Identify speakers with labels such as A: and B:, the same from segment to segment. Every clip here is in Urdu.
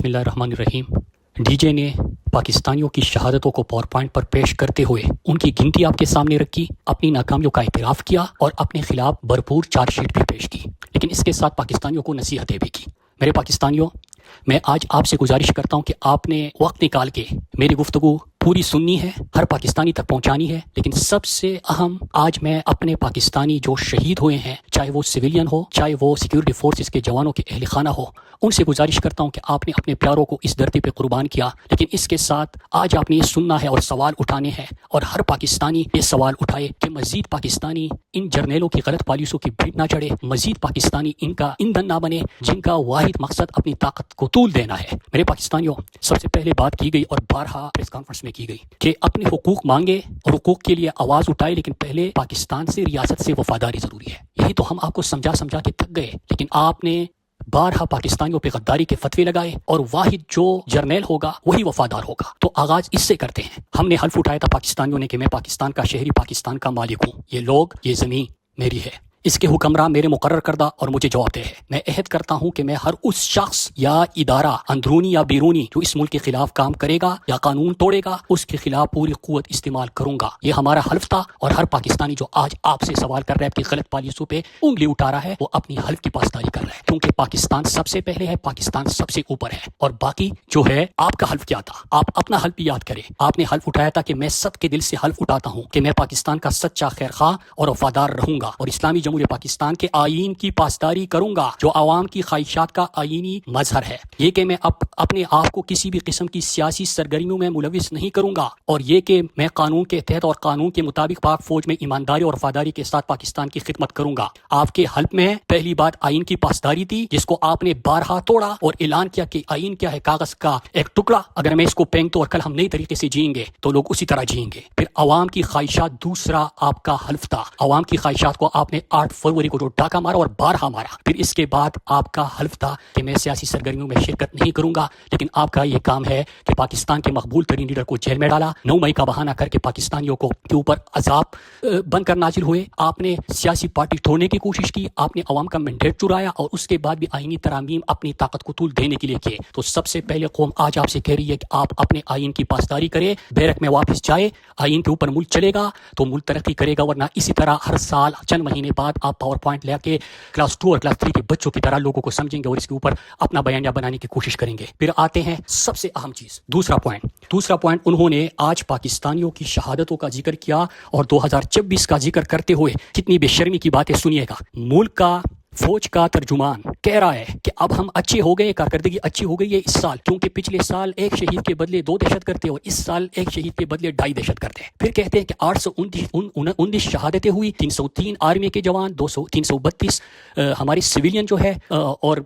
A: بسم اللہ الرحمن الرحیم۔ ڈی جے نے پاکستانیوں کی شہادتوں کو پاور پوائنٹ پر پیش کرتے ہوئے ان کی گنتی آپ کے سامنے رکھی، اپنی ناکامیوں کا اعتراف کیا اور اپنے خلاف بھرپور چارج شیٹ بھی پیش کی، لیکن اس کے ساتھ پاکستانیوں کو نصیحتیں بھی کی۔ میرے پاکستانیوں، میں آج آپ سے گزارش کرتا ہوں کہ آپ نے وقت نکال کے میری گفتگو پوری سننی ہے، ہر پاکستانی تک پہنچانی ہے، لیکن سب سے اہم آج میں اپنے پاکستانی جو شہید ہوئے ہیں، چاہے وہ سویلین ہو، چاہے وہ سیکیورٹی فورسز کے جوانوں کے اہل خانہ ہو، ان سے گزارش کرتا ہوں کہ آپ نے اپنے پیاروں کو اس دھرتی پہ قربان کیا، لیکن اس کے ساتھ آج آپ نے یہ سننا ہے اور سوال اٹھانے ہیں، اور ہر پاکستانی یہ سوال اٹھائے کہ مزید پاکستانی ان جرنیلوں کی غلط پالیسیوں کی بھیٹ نہ چڑھے، مزید پاکستانی ان کا ایندھن نہ بنے جن کا واحد مقصد اپنی طاقت کو طول دینا ہے۔ میرے پاکستانیوں، سب سے پہلے بات کی گئی اور بارہا پریس کانفرنس میں کی گئی کہ اپنے حقوق مانگے اور حقوق کے لیے آواز اٹھائے، لیکن پہلے پاکستان سے، ریاست سے وفاداری ضروری ہے۔ یہی تو ہم آپ کو سمجھا کے تھک گئے، لیکن آپ نے بارہا پاکستانیوں پہ غداری کے فتوے لگائے، اور واحد جو جرنیل ہوگا وہی وفادار ہوگا۔ تو آغاز اس سے کرتے ہیں۔ ہم نے حلف اٹھایا تھا پاکستانیوں نے کہ میں پاکستان کا شہری، پاکستان کا مالک ہوں، یہ لوگ، یہ زمین میری ہے، اس کے حکمراں میرے مقرر کردہ اور مجھے جواب دہ ہے۔ میں عہد کرتا ہوں کہ میں ہر اس شخص یا ادارہ، اندرونی یا بیرونی، جو اس ملک کے خلاف کام کرے گا یا قانون توڑے گا، اس کے خلاف پوری قوت استعمال کروں گا۔ یہ ہمارا حلف تھا، اور ہر پاکستانی جو آج آپ سے سوال کر رہا ہے کہ غلط پالیسیوں پہ انگلی اٹھا رہا ہے، وہ اپنی حلف کی پاسداری کر رہا ہے، کیونکہ پاکستان سب سے پہلے ہے، پاکستان سب سے اوپر ہے۔ اور باقی جو ہے، آپ کا حلف کیا تھا؟ آپ اپنا حلف بھی یاد کریں۔ آپ نے حلف اٹھایا تھا کہ میں سب کے دل سے حلف اٹھاتا ہوں کہ میں پاکستان کا سچا خیر خواہ اور وفادار رہوں گا، اور اسلامی جمہوریہ پاکستان کے آئین کی پاسداری کروں گا، جو عوام کی خواہشات کا آئینی مظہر ہے۔ یہ کہ میں اپنے آپ کو کسی بھی قسم کی سیاسی سرگرمیوں میں ملوث نہیں کروں گا، اور یہ کہ میں قانون کے تحت اور قانون کے مطابق پاک فوج میں ایمانداری اور وفاداری کے ساتھ پاکستان کی خدمت کروں گا۔ آپ کے حلف میں پہلی بات آئین کی پاسداری تھی، جس کو آپ نے بارہا توڑا اور اعلان کیا کہ آئین کیا ہے؟ کاغذ کا ایک ٹکڑا، اگر میں اس کو پھینک دوں اور کل ہم نئی طریقے سے جئیں گے تو لوگ اسی طرح جئیں گے۔ پھر عوام کی خواہشات، دوسرا آپ کا حلف تھا، عوام کی خواہشات کو آپ نے 8 فروری کو جو ڈاکہ مارا اور بارہا مارا۔ پھر اس کے بعد آپ کا حلف تھا کہ میں سیاسی سرگرمیوں میں شرکت نہیں کروں گا، لیکن آپ کا یہ کام ہے کہ پاکستان کے مقبول ترین لیڈر کو جیل میں ڈالا، 9 مئی کا بہانہ کر کے پاکستانیوں کے اوپر عذاب بن کر نازل ہوئے۔ آپ نے سیاسی پارٹی توڑنے کی کوشش کی، آپ نے عوام کا مینڈیٹ چرایا، اور اس کے بعد بھی آئینی ترامیم اپنی طاقت کو طول دینے کے لیے کیے۔ تو سب سے پہلے قوم آج آپ سے کہہ رہی ہے کہ آپ اپنے آئین کی پاسداری کرے، بیرک میں واپس جائے، آئین کے اوپر ملک چلے گا تو ملک ترقی کرے گا، ورنہ اسی طرح ہر سال چند مہینے بعد آپ پاور پوائنٹ لے کے کلاس 2 اور کلاس 3 کے بچوں کی طرح لوگوں کو سمجھیں گے اور اس کے اوپر اپنا بیانیہ بنانے کی کوشش کریں گے۔ پھر آتے ہیں سب سے اہم چیز، دوسرا پوائنٹ انہوں نے آج پاکستانیوں کی شہادتوں کا ذکر کیا، اور 2026 کا ذکر کرتے ہوئے کتنی بے شرمی کی باتیں سنیے گا۔ ملک کا فوج کا ترجمان کہہ رہا ہے کہ اب ہم اچھے ہو گئے، کارکردگی اچھی ہو گئی ہے اس سال، کیونکہ پچھلے سال ایک شہید کے بدلے 2 دہشت گرد تھے، اور اس سال ایک شہید کے بدلے 2.5 دہشت گرد ہیں۔ پھر کہتے ہیں کہ 829 شہادتیں ہوئی، 303 آرمی کے جوان، 332 ہمارے سویلین جو ہے اور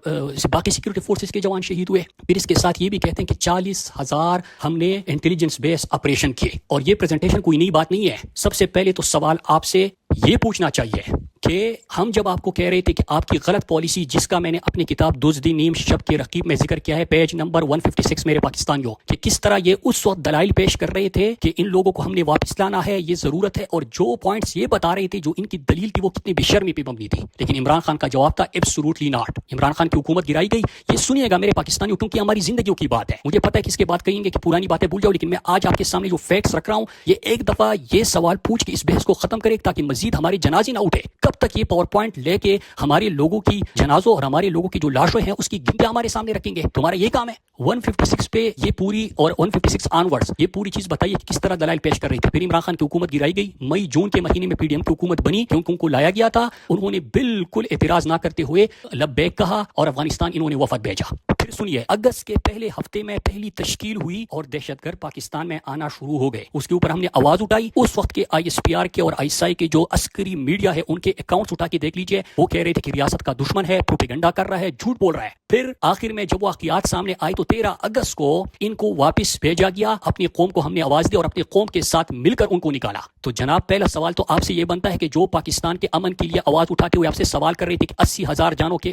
A: باقی سیکورٹی فورسز کے جوان شہید ہوئے۔ پھر اس کے ساتھ یہ بھی کہتے ہیں کہ 40,000 ہم نے انٹیلیجنس بیس آپریشن کیے، اور یہ پریزنٹیشن کوئی نئی بات نہیں ہے۔ سب سے پہلے تو سوال آپ سے یہ پوچھنا چاہیے کہ ہم جب آپ کو کہہ رہے تھے کہ آپ کی غلط پالیسی، جس کا میں نے اپنی کتاب دزدی نیم شب کے رقیب میں ذکر کیا ہے، پیج نمبر 156، میرے پاکستانیوں، کہ کس طرح یہ اس وقت دلائل پیش کر رہے تھے کہ ان لوگوں کو ہم نے واپس لانا ہے، یہ ضرورت ہے، اور جو پوائنٹس یہ بتا رہے تھے، جو ان کی دلیل تھی، وہ کتنی بے شرمی پہ مبنی تھی۔ لیکن عمران خان کا جواب تھا ایبسولوٹلی ناٹ، عمران خان کی حکومت گرائی گئی۔ یہ سنیے گا میرے پاکستانیوں، کیونکہ ہماری زندگیوں کی بات ہے۔ مجھے پتہ ہے کہ اس کے بعد کہیں گے کہ پرانی باتیں بھول جاؤ، لیکن میں آج آپ کے سامنے جو فیکٹس رکھ رہا ہوں، یہ ایک دفعہ یہ سوال پوچھ کے اس بحث کو ختم کرے تاکہ مزید ہماری جنازے نہ اٹھے۔ کب تک یہ پاور پوائنٹ لے کے ہمارے لوگوں کی جنازوں اور ہمارے لوگوں کی جو لاشیں ہیں اس کی گنتیاں ہمارے سامنے رکھیں گے؟ تمہارا یہ کام ہے۔ 156 پہ یہ پوری، اور 156 آنورڈز یہ پوری چیز بتائیے کہ کس طرح دلائل پیش کر رہی تھی۔ پھر عمران خان کی حکومت گرائی گئی، مئی جون کے مہینے میں PDM کی حکومت بنی، کیونکہ ان کو لایا گیا تھا، انہوں نے بالکل اعتراض نہ کرتے ہوئے لبیک کہا، اور افغانستان انہوں نے وفد بھیجا۔ پھر سنیے، اگست کے پہلے ہفتے میں پہلی تشکیل ہوئی اور دہشت گرد پاکستان میں آنا شروع ہو گئے۔ اس کے اوپر ہم نے آواز اٹھائی۔ اس وقت کے ISPR کے اور ISI کے جو عسکری میڈیا ہے، ان کے اکاؤنٹس اٹھا کے دیکھ لیجئے، وہ کہہ رہے تھے کہ ریاست کا دشمن ہے، پروپیگنڈا کر رہا ہے، جھوٹ بول رہا ہے۔ پھر آخر میں جب واقعات سامنے آئے تو 13 اگست کو ان کو واپس بھیجا گیا، اپنی قوم کو ہم نے آواز دی اور اپنی قوم کے ساتھ مل کر ان کو نکالا۔ تو جناب، پہلا سوال تو آپ سے یہ بنتا ہے کہ جو پاکستان کے امن کے لیے آواز اٹھاتے ہوئے آپ سے سوال کر رہے تھے کہ 80,000 جانوں کے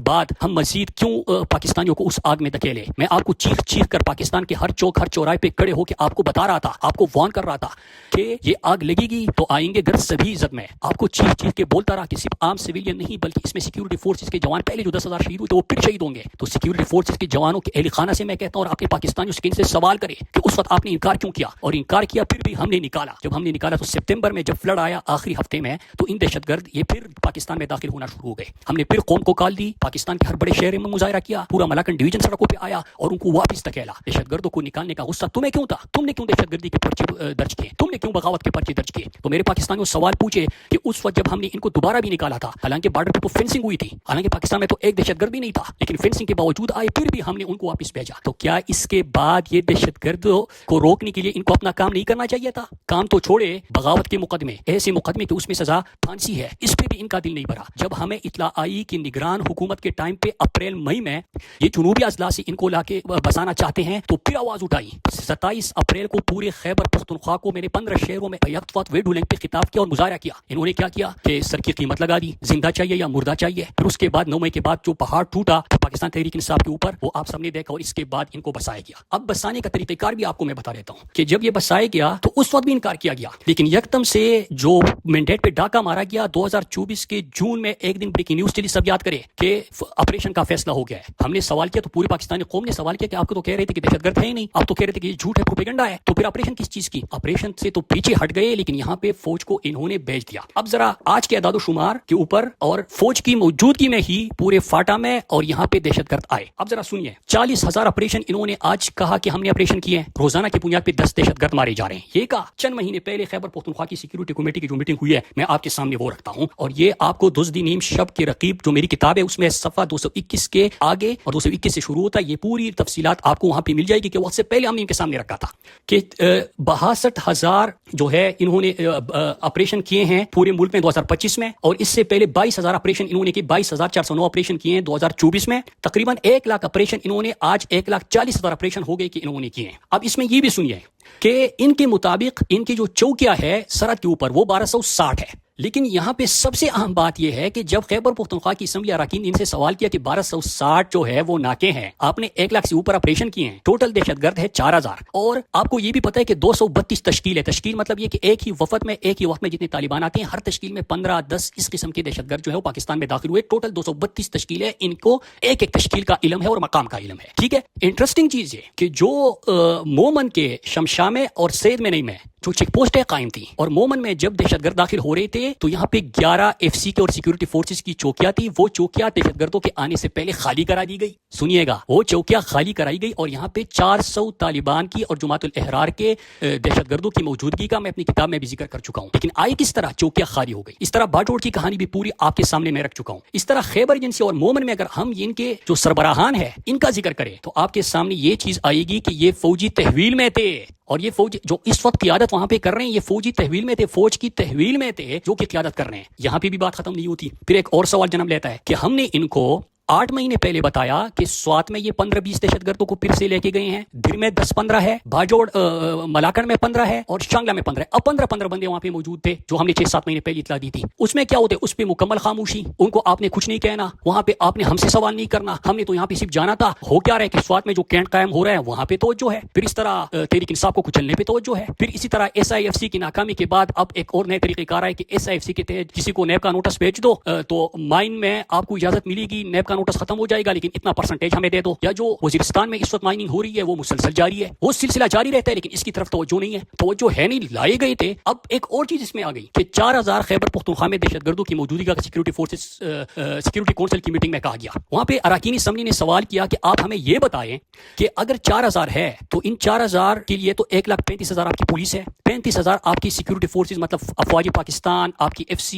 A: بعد ہم مزید کیوں پاکستانیوں کو اس آگ میں دھکیلے؟ میں آپ کو چیخ چیخ کر پاکستان کے ہر چوک، ہر چوراہے پہ کھڑے ہو کے آپ کو بتا رہا تھا، آپ کو وارن کر رہا تھا کہ یہ آگ لگے گی تو آئیں گے گھر سبھی عزت میں۔ آپ کو چیخ چیخ کے بولتا رہا کہ صرف عام سویلین نہیں، بلکہ اس میں سیکیورٹی فورسز کے جوان، پہلے جو 10,000 شہید ہوئے تھے وہ پھر شہید ہوں گے۔ تو سیکیورٹی فورسز کے جوانوں کے اہل خانہ سے میں کہتا ہوں اور اپنے پاکستانی اسکرین سے سوال کرے کہ اس وقت آپ نے انکار کیوں کیا، اور انکار کیا پھر بھی ہم نے نکالا. جب ہم نے نکالا تو سپتمبر میں جب فلڈ آیا آخری ہفتے میں، تو ان دہشت گرد یہ پھر پاکستان میں داخل ہونا شروع ہو گئے. ہم نے پھر قوم کو کال دی، پاکستان کے ہر بڑے شہر میں مظاہرہ کیا، پورا ملاکنڈ ڈویژن سڑکوں پہ آیا اور ان کو واپس دھکیلا. دہشت گردوں کو نکالنے کا غصہ تمہیں کیوں تھا؟ تم نے کیوں دہشت گردی کے پرچے درج کیے؟ تم نے کیوں بغاوت کے پرچے درج کیے؟ تو میرے پاکستانیوں سوال پوچھے کہ اس وقت جب ہم نے ان کو دوبارہ بھی نکالا تھا، حالانکہ بارڈر پہ تو فینسنگ ہوئی تھی، حالانکہ پاکستان میں تو ایک دہشت گرد بھی نہیں تھا، لیکن فینسنگ کے باوجود آئے، پھر بھی ہم نے ان کو واپس بھیجا. تو کیا اس کے بعد یہ دہشت گردوں کو روکنے کے لیے ان کو اپنا کام نہیں کرنا چاہیے تھا؟ کام تو چھوڑے، بغاوت کے مقدمے، ایسے مقدمے کہ اس میں سزا پھانسی ہے، اس پہ بھی ان کا دل نہیں بھرا. جب ہمیں اطلاع آئی کہ نگران حکومت کے ٹائم پہ اپریل مئی میں یہ جنوبی اضلاع سے ان کو لا کے بسانا چاہتے ہیں، تو پھر آواز اٹھائی. 27 اپریل کو پورے خیبر پختونخوا کو میں نے 15 شہروں میں یک وقت ویڈیو لنک پہ خطاب کیا اور مظاہرہ کیا. انہوں نے کیا کیا کہ سر کی قیمت لگا دی، زندہ چاہیے یا مردہ چاہیے. پھر اس کے بعد 9 مئی کے بعد جو پہاڑ ٹوٹا پاکستان تحریک انصاف کے اوپر، وہ آپ سب نے دیکھا، اور اس کے بعد ان کو بسایا گیا. اب بسانے کا طریقہ کار بھی آپ کو میں بتا دیتا ہوں کہ جب یہ بسایا گیا تو اس وقت بھی انکار کیا گیا، لیکن یکدم سے جو مینڈیٹ پہ ڈاکہ مارا گیا 2024 کے جون میں، ایک دن بریکنگ نیوز چلی، سب یاد کرے کہ آپریشن کا فیصلہ ہو گیا ہے. ہم نے سوال کیا تو پوری پاکستانی قوم نے سوال کیا کہ آپ کو تو کہہ رہے تھے کہ دہشت گرد ہے ہی نہیں، آپ تو کہہ رہے تھے کہ یہ جھوٹ ہے، پروپیگنڈا ہے، تو پھر آپریشن کس چیز کی؟ آپریشن سے تو پیچھے ہٹ گئے، لیکن یہاں پہ فوج کو انہوں نے بھیج دیا. اب ذرا آج کے اعداد و شمار کے اوپر اور فوج کی موجودگی میں ہی پورے فاٹا میں اور یہاں پہ دہشت گرد آئے. اب ذرا سنیے، 40,000 آپریشن انہوں نے آج کہا کہ ہم نے آپریشن کیے ہیں. روزانہ کی بنیاد پہ 10 دہشت گرد مارے جا رہے ہیں. یہ کہا چند مہینے پہلے خیبر پختونخوا کی سیکیورٹی کمیٹی کی جو میٹنگ ہوئی ہے، میں آپ کے سامنے وہ رکھتا ہوں، اور یہ آپ کو دزدی نیم شب کے رقیب جو میری کتاب ہے اس میں صفحہ 221 کے آگے اور 221 سے شروع ہوتا ہے، یہ پوری تفصیلات آپ کو وہاں پہ مل جائے گی کہ وقت سے پہلے ہم نے ان کے سامنے رکھا تھا کہ 62,000 جو ہے انہوں نے آپریشن کیے ہیں پورے ملک میں 2025 میں، اور اس سے پہلے 22,000 آپریشن انہوں نے کی، 22,409 آپریشن کیے ہیں 2024 میں. تقریباً 1 لاکھ آپریشن انہوں نے، آج 1,40,000 آپریشن ہو گئے کہ انہوں نے کیے ہیں. اب اس میں یہ بھی سنیے کہ ان کے مطابق ان کی جو چوکیاں ہے سرحد کے اوپر وہ 1260 ہے. لیکن یہاں پہ سب سے اہم بات یہ ہے کہ جب خیبر پختونخوا کی اسمبلی اراکین نے ان سے سوال کیا کہ 1260 جو ہے وہ ناکے ہیں، آپ نے 1 لاکھ سے اوپر آپریشن کیے ہیں، ٹوٹل دہشت گرد ہے 4000، اور آپ کو یہ بھی پتا ہے کہ 232 تشکیل ہے. تشکیل مطلب یہ کہ ایک ہی وفد میں، ایک ہی وقت میں جتنے طالبان آتے ہیں، ہر تشکیل میں 15-10 اس قسم کے دہشت گرد جو ہے وہ پاکستان میں داخل ہوئے. ٹوٹل 232 تشکیل ہے. ان کو ایک ایک تشکیل کا علم ہے اور مقام کا علم ہے. ٹھیک ہے. انٹرسٹنگ چیز یہ کہ جو مومن کے شمشا میں اور سید میں نہیں میں جو چیک پوسٹیں قائم تھی، اور مومن میں جب دہشت گرد داخل ہو رہے تھے تو یہاں پہ 11 FC کے اور سیکورٹی فورسز کی چوکیاں تھی. وہ چوکیاں دہشت گردوں کے آنے سے پہلے خالی کرا دی گئی. سنیے گا، وہ چوکیاں خالی کرائی گئی، اور یہاں پہ 400 طالبان کی اور جماعت الاحرار کے دہشت گردوں کی موجودگی کا میں اپنی کتاب میں بھی ذکر کر چکا ہوں. لیکن آئی کس طرح چوکیاں خالی ہو گئی؟ اس طرح باٹوڑ کی کہانی بھی پوری آپ کے سامنے میں رکھ چکا ہوں. اس طرح خیبر ایجنسی اور مومن میں اگر ہم ان کے جو سربراہان ہیں ان کا ذکر کریں تو آپ کے سامنے یہ چیز آئے گی کہ یہ فوجی تحویل میں تھے، اور یہ فوج جو اس وقت قیادت وہاں پہ کر رہے ہیں یہ فوجی تحویل میں تھے، فوج کی تحویل میں تھے جو کہ قیادت کر رہے ہیں. یہاں پہ بھی بات ختم نہیں ہوتی. پھر ایک اور سوال جنم لیتا ہے کہ ہم نے ان کو 8 مہینے پہلے بتایا کہ سوات میں یہ 15-20 دہشت گردوں کو پھر سے لے کے گئے ہیں، دھر میں 10-15 ہے، باجوڑ ملاکنڈ میں 15 ہے، اور شانگلہ میں 15 ہے. اب 15 بندے وہاں پہ موجود تھے جو ہم نے 6-7 مہینے پہلے اطلاع دی تھی. اس میں کیا ہوتے؟ اس پہ مکمل خاموشی، ان کو آپ نے کچھ نہیں کہنا، وہاں پہ آپ نے ہم سے سوال نہیں کرنا. ہم نے تو یہاں پہ صرف جانا تھا ہو کیا رہا ہے کہ سوات میں جو کینٹ قائم ہو رہا ہے وہاں پہ توجہ ہے. پھر اس طرح تحریک انصاف کو کچلنے پہ توجہ ہے. پھر اسی طرح SIFC کی ناکامی کے بعد اب ایک اور نئے طریقہ کار ہے کہ SIFC کے تحت کسی کو نیب کا نوٹس بھیج دو تو مائن میں آپ کو اجازت ملے گی، نیب کا نوٹس ختم ہو جائے گا لیکن اتنا پرسنٹیج ہمیں دے دو. یا جو وزیرستان میں اس وقت مائننگ ہو رہی ہے وہ مسلسل جاری ہے، وہ سلسلہ جاری رہتا ہے، لیکن اس کی طرف توجہ نہیں ہے، توجہ ہے نہیں، لائے گئے تھے. اب ایک اور چیز اس میں آ گئی کہ 4000 خیبر پختونخوا میں دہشت گردوں کی موجودگی کا سیکورٹی فورسز سیکورٹی کونسل کی میٹنگ میں کہا گیا. وہاں پہ اراکین اسمبلی نے سوال کیا کہ آپ ہمیں یہ بتائیں کہ اگر 4000 ہے تو ان 4000 کے لیے تو 1,35,000 آپ کی پولیس ہے، 35,000 آپ کی سیکورٹی فورسز مطلب افواج پاکستان، آپ کی FC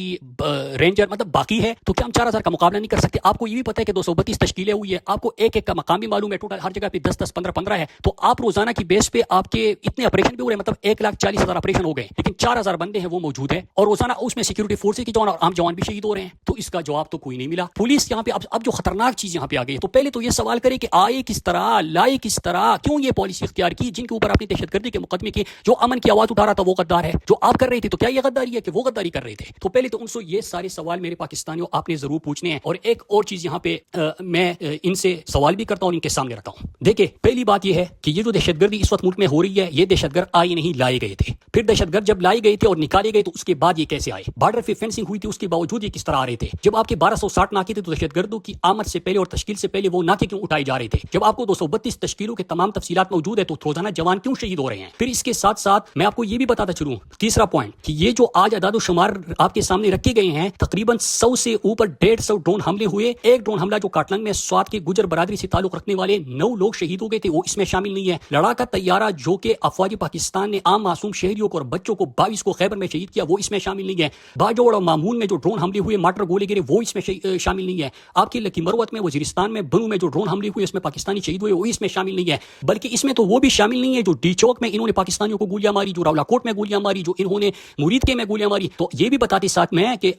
A: رینجر مطلب باقی ہے، تو کیا ہم 4000 کا مقابلہ نہیں کر سکتے؟ آپ کو یہ بھی پتہ ہے کہ 232 تشکیلیں ہوئی ہے، آپ کو ایک ایک کا مقام بھی معلوم ہے، ٹوٹل ہر جگہ پہ 10-10 15-15 ہے. تو آپ روزانہ کی بیس پہ آپ کے اتنے آپریشن بھی ہو رہے ہیں، مطلب 1,40,000 آپریشن ہو گئے، لیکن 4000 بندے ہیں وہ موجود ہیں، اور روزانہ اس میں سیکورٹی فورسز کے جوان اور عام جوان بھی شہید ہو رہے ہیں. تو اس کا جواب تو کوئی نہیں ملا. پولیس یہاں پہ اب جو خطرناک چیز یہاں پہ آ گئی ہے، تو پہلے تو یہ سوال کرے کہ آئے کس طرح، لائے کس طرح، کیوں یہ پالیسی اختیار کی جن کے اوپر اپنی دہشت گردی کے مقدمے کی. جو امن کی آواز اٹھا رہا تھا وہ غدار ہے، جو آپ کر رہے تھے تو کیا یہ غداری ہے کہ وہ غداری کر رہے تھے؟ تو پہلے تو ان سے یہ سارے سوال میرے پاکستانیوں آپ نے ضرور پوچھنے ہیں. اور ایک اور چیز یہاں پہ میں ان سے سوال بھی کرتا ہوں اور ان کے سامنے رکھتا ہوں. دیکھیں پہلی بات یہ ہے کہ یہ جو دہشت گردی اس وقت ملک میں ہو رہی ہے یہ دہشت گرد آئے نہیں لائے گئے تھے. پھر دہشت گرد جب لائے گئے تھے اور نکالے گئے تو اس کے بعد یہ کیسے آئے؟ بارڈر پہ فینسنگ ہوئی تھی اس کے باوجود یہ کس طرح آ رہے تھے؟ جب آپ کے 1260 ناکے تھے تو دہشت گردوں کی آمد سے پہلے اور تشکیل سے پہلے وہ ناکے کیوں اٹھائے جا رہے تھے؟ جب آپ کو 232 تشکیلوں کے تمام تفصیلات موجود ہے تو روزانہ جوان کیوں شہید ہو رہے ہیں؟ پھر اس کے ساتھ ساتھ میں آپ کو یہ بھی بتاتا چلوں تیسرا پوائنٹ کہ یہ جو آج اعداد و شمار آپ کے سامنے رکھے گئے ہیں تقریباً 100 سے اوپر 150 ڈرون حملے ہوئے. ایک ڈرون حملہ جو کاٹلنگ میں سوات کے گجر برادری سے تعلق رکھنے والے 9 لوگ شہید ہو گئے تھے وہ اس میں شامل نہیں ہے. لڑاکا طیارہ جو کہ افواج پاکستان نے عام معصوم شہریوں کو اور بچوں کو 22 کو خیبر میں شہید کیا وہ اس میں شامل نہیں ہے. باجوڑ اور مامون میں جو ڈرون حملے ہوئے مارٹر گولے گرے وہ اس میں شامل نہیں ہے. آپ کے لکی مروت میں وزیرستان میں بنو میں جو ڈرون حملے ہوئے اس میں پاکستانی شہید ہوئے وہ اس میں شامل نہیں ہے. بلکہ اس میں تو وہ بھی شامل نہیں ہے جو ڈی چوک میں انہوں نے پاکستانیوں کو گولیاں ماری, جو راولا کوٹ میں گولیاں ماری, جو انہوں نے مرید کے میں گولیاں ماری. تو یہ بھی بتاتے ساتھ میں کہ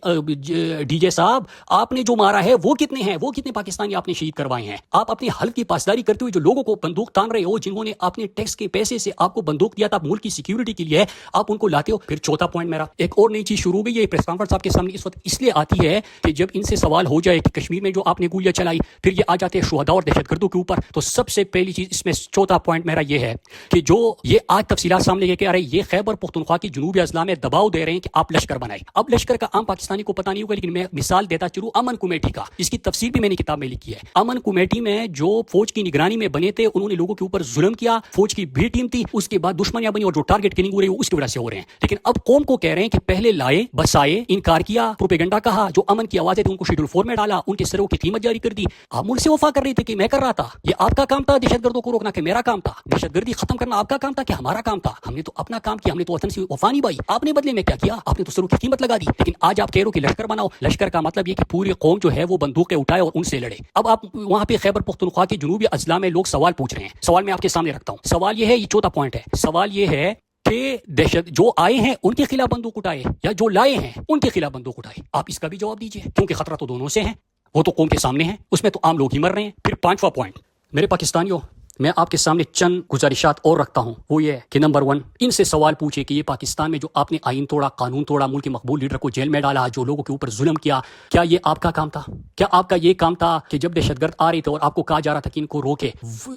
A: ڈی جے صاحب آپ نے جو مارا ہے وہ کتنے ہیں, وہ کتنے پاکستانی آپ نے شہید کروائے ہیں؟ آپ اپنے حلف کی پاسداری کرتے ہوئے جو لوگوں کو بندوق تان رہے ہو, جنہوں نے اپنے ٹیکس کے پیسے سے آپ کو بندوق دیا تھا ملک کی سیکیورٹی کے لیے, آپ ان کو لاتے ہو. پھر چوتھا پوائنٹ میرا ایک اور نئی چیز شروع ہو گئی ہے پریس کانفرنس آپ کے سامنے اس وقت اس لیے آتی ہے کہ جب ان سے سوال ہو جائے کہ کشمیر میں جو آپ نے گولیاں چلائی پھر یہ آ جاتے ہیں شہداء اور دہشت گردوں کے اوپر. تو سب سے پہلی چیز اس میں چوتھا پوائنٹ میرا یہ ہے کہ جو یہ آج تفصیلات سامنے لے کے آ رہے ہیں یہ خیبر پختونخوا کی جنوبی اضلاع میں دباؤ دے رہے ہیں کہ آپ لشکر بنائیں. اب لشکر کا عام پاکستانی کو پتہ نہیں ہوگا لیکن میں مثال دیتا چلوں امن کمیٹی کا, اس کی تفصیل بھی میں نے کتاب میں لکھی ہے. امن کمیٹی میں جو فوج کی نگرانی میں بنے تھے انہوں نے لوگوں کے اوپر ظلم کیا, فوج کی بھی ٹیم تھی, اس کے بعد دشمنیاں بنی اور جو ٹارگٹ کلنگ ہو رہی ہے اس کی وجہ سے ہو رہے ہیں. لیکن اب قوم کو کہہ رہے ہیں کہ پہلے لائے بسائے, انکار کیا, پروپیگنڈا کہا, جو امن کی آوازیں تھیں ان کو شیڈول 4 میں ڈالا, ان کے سروں کی قیمت جاری کر دی. آپ ملک سے وفا کر رہے تھے کہ میں کر رہا تھا, یہ آپ کا کام تھا دہشت گردوں کو روکنا کہ میرا کام تھا, دہشت گردی ختم کرنا آپ کا کام تھا کہ ہمارا کام تھا. ہم نے تو اپنا کام کیا, ہم نے تو وطن سے وفا نہیں پائی. آپ نے بدلے میں کیا کیا؟ آپ نے تو سروں کی قیمت لگا دی. لیکن آج آپ کہہ رہے ہو کہ لشکر بناؤ. لشکر کا مطلب یہ کہ پوری قوم جو ہے وہ بندوقیں اٹھائے اور ان سے لڑے. اب آپ وہاں پہ خیبر پختونخوا کے جنوبی اضلاع میں لوگ سوال پوچھ رہے ہیں. سوال میں آپ کے سامنے رکھتا ہوں. سوال یہ ہے, یہ چوتھا پوائنٹ ہے, سوال یہ ہے کہ دہشت جو آئے ہیں ان کے خلاف بندوق اٹھائے یا جو لائے ہیں ان کے خلاف بندوق اٹھائے؟ آپ اس کا بھی جواب دیجئے کیونکہ خطرہ تو دونوں سے ہے. وہ تو قوم کے سامنے ہے, اس میں تو عام لوگ ہی مر رہے ہیں. پھر پانچواں پوائنٹ میرے پاکستانیوں میں آپ کے سامنے چند گزارشات اور رکھتا ہوں. وہ یہ ہے کہ نمبر 1 ان سے سوال پوچھے کہ یہ پاکستان میں جو آپ نے آئین توڑا, قانون توڑا, ملک کے مقبول لیڈر کو جیل میں ڈالا, جو لوگوں کے اوپر ظلم کیا, کیا یہ آپ کا کام تھا؟ کیا آپ کا یہ کام تھا کہ جب دہشت گرد آ رہے تھے اور آپ کو کہا جا رہا تھا کہ ان کو روکے,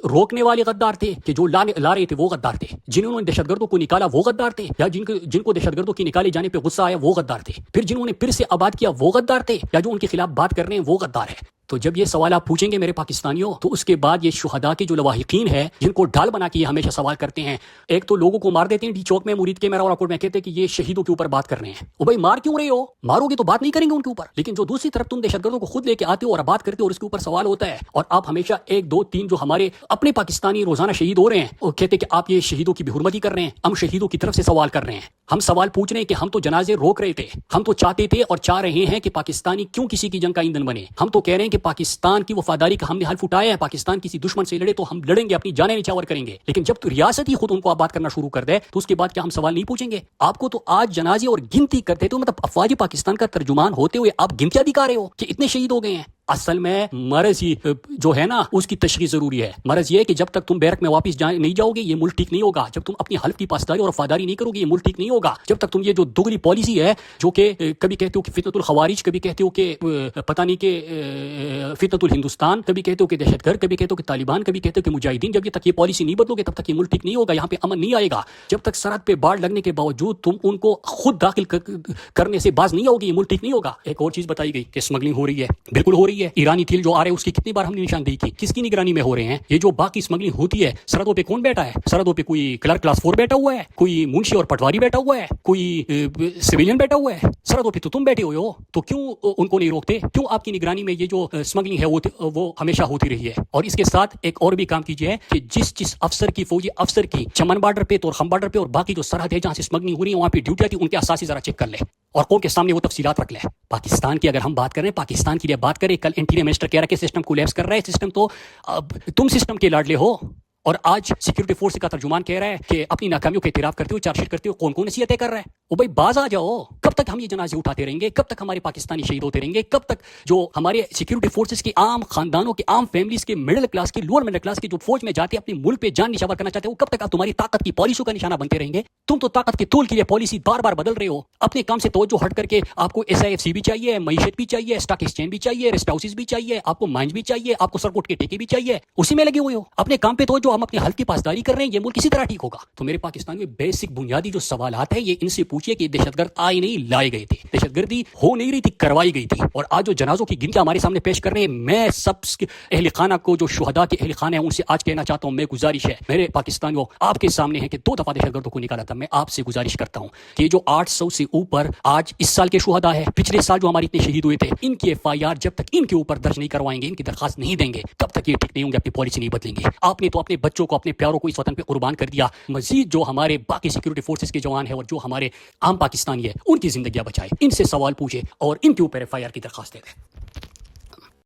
A: روکنے والے غدار تھے کہ جو لا رہے تھے وہ غدار تھے, جنہوں نے دہشت گردوں کو نکالا وہ غدار تھے, یا جن کو دہشت گردوں کے نکالے جانے پہ غصہ آیا وہ غدار تھے, پھر جنہوں نے پھر سے آباد کیا وہ غدار تھے, یا جو ان کے خلاف بات کر رہے ہیں وہ غدار ہے؟ تو جب یہ سوال آپ پوچھیں گے میرے پاکستانیوں تو اس کے بعد یہ شہداء کے جو لواحقین ہیں جن کو ڈھال بنا کے یہ ہمیشہ سوال کرتے ہیں, ایک تو لوگوں کو مار دیتے ہیں ڈی چوک میں, مرید کے میرا کوٹ میں, کہتے ہیں کہ یہ شہیدوں کے اوپر بات کر رہے ہیں. وہ بھائی مار کیوں رہے ہو؟ مارو گے تو بات نہیں کریں گے ان کے اوپر. لیکن جو دوسری طرف تم دہشت گردوں کو خود لے کے آتے ہو اور بات کرتے ہو اور اس کے اوپر سوال ہوتا ہے, اور آپ ہمیشہ 1 2 3 جو ہمارے اپنے پاکستانی روزانہ شہید ہو رہے ہیں وہ کہتے ہیں کہ آپ یہ شہیدوں کی بے حرمتی کر رہے ہیں. ہم شہیدوں کی طرف سے سوال کر رہے ہیں, ہم سوال پوچھ رہے ہیں کہ ہم تو جنازے روک رہے تھے, ہم تو چاہتے تھے اور چاہ رہے ہیں کہ پاکستانی کیوں کسی کی جنگ کا ایندھن بنے. ہم تو کہہ رہے ہیں کہ پاکستان کی وفاداری کا ہم نے حلف اٹھایا ہے, پاکستان کسی دشمن سے لڑے تو ہم لڑیں گے, اپنی جانیں نچھاور کریں گے. لیکن جب تو ریاست ہی خود ان کو آپ بات کرنا شروع کر دے تو اس کے بعد کیا ہم سوال نہیں پوچھیں گے؟ آپ کو تو آج جنازے اور گنتی کرتے تو مطلب افواج پاکستان کا ترجمان ہوتے ہوئے آپ گنتیاں دکھا رہے ہو کہ اتنے شہید ہو گئے ہیں. اصل میں مرض ہی جو ہے نا اس کی تشخیص ضروری ہے. مرض یہ ہے کہ جب تک تم بیرک میں واپس نہیں جاؤ گے یہ ملک ٹھیک نہیں ہوگا. جب تم اپنی حلف کی پاسداری اور وفاداری نہیں کرو گے یہ ملک ٹھیک نہیں ہوگا. جب تک تم یہ جو دوگلی پالیسی ہے جو کہ کبھی کہتے ہو کہ فتنۃ الخوارج, کبھی کہتے ہو کہ پتہ نہیں کہ فتنۃ الہندوستان, کبھی کہتے ہو کہ دہشت گرد, کبھی کہتے ہو کہ طالبان, کبھی کہتے ہو کہ مجاہدین, جب یہ تک یہ پالیسی نہیں بدلو گے تب تک یہ ملک ٹھیک نہیں ہوگا. یہاں پہ امن نہیں آئے گا. جب تک سرحد پہ باڑ لگنے کے باوجود تم ان کو خود داخل کرنے سے باز نہیں ہوگی یہ ملک ٹھیک نہیں ہوگا. ایک اور چیز بتائی گئی کہ اسمگلنگ ہو رہی ہے, بالکل ہو رہی ہے. ایرانی تیل جو آ رہے ہیں اس کی کتنی بار ہم نے نشاندہی کی, کس کی نگرانی میں ہو رہے ہیں؟ یہ جو باقی اسمگلنگ ہوتی ہے سرحدوں پہ کون بیٹھا ہے؟ سرحدوں پہ کوئی کلرک کلاس 4 بیٹھا ہوا ہے, کوئی منشی اور پٹواری بیٹھا ہوا ہے, کوئی سویلین بیٹھا ہوا ہے. سرحدوں پہ تو تم بیٹھے ہوئے ہو, تو کیوں ان کو نہیں روکتے؟ کیوں آپ کی نگرانی میں یہ جو اسمگلنگ ہے وہ ہمیشہ ہوتی رہی ہے؟ اور اس کے ساتھ ایک اور بھی کام کیجیے کہ جس افسر کی, فوجی افسر کی چمن بارڈر پہ, تورخم بارڈر پہ اور باقی جو سرحد ہے جہاں سے اسمگلنگ ہو رہی ہے وہاں پہ ڈیوٹی آتی ہے, ان کے اساسی ذرا چیک کر لے اور قوم کے سامنے وہ تفصیلات رکھ لے. پاکستان کی اگر ہم بات کریں, پاکستان کے لیے بات کریں, کل انٹیریئر منسٹر کہہ رہا ہے کہ سسٹم کولیپس کر رہا ہے. سسٹم تو تم سسٹم کے لاڈلے ہو, اور آج سیکورٹی فورس کا ترجمان کہہ رہا ہے کہ اپنی ناکامیوں کا اعتراف کرتے ہوئے چارج شیٹ کرتے ہوئے کون کون نصیحتیں کر رہا ہے. وہ بھائی باز آ جاؤ, کب تک ہم یہ جنازے اٹھاتے رہیں گے؟ کب تک ہمارے پاکستانی شہید ہوتے رہیں گے؟ کب تک جو ہمارے سیکورٹی فورسز کے عام خاندانوں کے، عام فیملیز کے، مڈل کلاس کے، لوور مڈل کلاس کے جو فوج میں جاتے ہیں اپنے ملک پہ جان نشاور کرنا چاہتے ہیں، وہ کب تک آپ تمہاری طاقت کی پالیسیوں کا نشانہ بنتے رہیں گے؟ تم تو طاقت کے طول کے لیے پالیسی بار بار بدل رہے ہو. اپنے کام سے توجہ ہٹ کر کے آپ کو SIFC بھی چاہیے، معیشت بھی چاہیے، اسٹاک ایکسچینج بھی چاہیے، ریسٹ ہاؤسز بھی چاہیے، آپ کو مائنز بھی چاہیے، آپ کو سرکوٹ کے ٹیکے بھی چاہیے. اسی میں لگے ہوئے ہو. اپنے کام پہ توجہ، ہم اپنے حل کی پاسداری کر رہے ہیں، یہ ملک کسی طرح ٹھیک ہوگا. تو میرے پاکستان میں بیسک بنیادی جو سوالات ہیں، یہ ان سے پوچھیے کہ دہشت گرد آئے نہیں، لائے گئے تھے. دہشت گردی ہو نہیں رہی تھی، کروائی گئی تھی. اور آج جو جنازوں کی گنتی ہمارے سامنے پیش کر رہے ہیں، میں سب اہل خانہ کو، جو شہداء کے اہل خانہ ہیں، ان سے آج کہنا چاہتا ہوں، میں گزارش ہے میرے پاکستانیوں آپ کے سامنے ہے کہ 2 دفعہ دہشت گردوں کو نکالا تھا. میں آپ سے گزارش کرتا ہوں کہ جو 800 سے اوپر آج اس سال کے شہداء ہے، پچھلے سال جو ہمارے اتنے شہید ہوئے تھے، ان کی FIR جب تک ان کے اوپر درج نہیں کروائیں گے، ان کی درخواست نہیں دیں گے، تب تک یہ ٹھیک نہیں ہوں گے، اپنی پالیسی نہیں بدلیں گے. آپ نے تو اپنے بچوں کو، اپنے پیاروں کو اس وطن پہ قربان کر دیا. مزید جو ہمارے باقی سیکورٹی فورسز کے جوان ہیں اور جو ہمارے عام پاکستانی ہے، ان کی زندگیاں بچائے، ان سے سوال پوچھے اور ان کے اوپر FIR کی درخواست دے دیں.